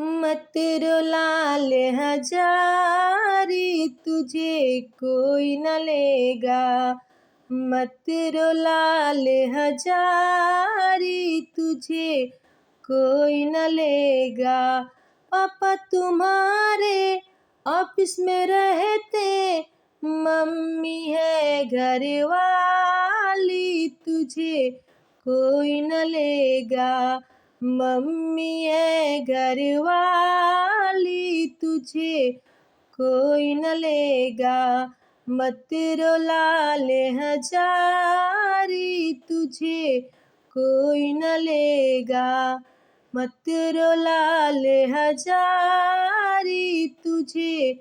मत रुला ले हजारी, तुझे कोई न लेगा। मत रुला ले हजारी, तुझे कोई न लेगा। पापा तुम्हारे ऑफिस में रहते, मम्मी है घर वाली, तुझे कोई न लेगा। मम्मी है घर वाली, तुझे कोई न लेगा। मत रुला ले हजारी, तुझे कोई न लेगा। मत रुला ले हजारी, तुझे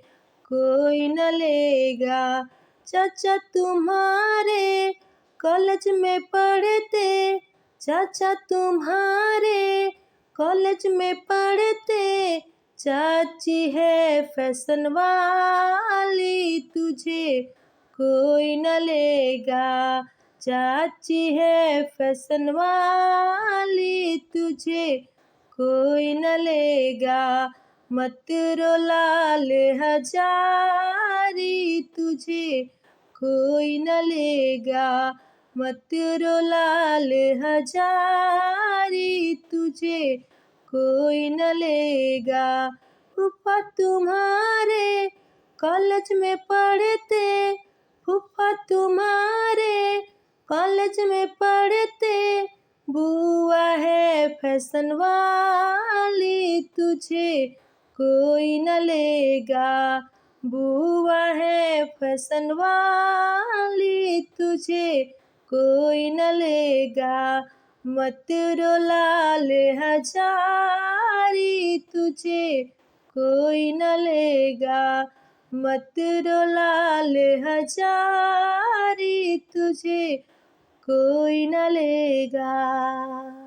कोई न लेगा। चाचा तुम्हारे कॉलेज में पढ़ते, चाचा तुम्हारे कॉलेज में पढ़ते, चाची है फैशन वाली, तुझे कोई न लेगा। चाची है फैशन वाली, तुझे कोई न लेगा। मत रुला ले हजारी, तुझे कोई न लेगा। मत रुला ले हजारी, तुझे कोई न लेगा। फूफा तुम्हारे कॉलेज में पढ़ते, फूफा तुम्हारे कॉलेज में पढ़ते, बुआ है फैशन वाली, तुझे कोई न लेगा। बुआ है फैशन वाली, तुझे कोई न लेगा। मत रुला ले हजारी, तुझे कोई न लेगा। मत रुला ले हजारी, तुझे कोई न लेगा।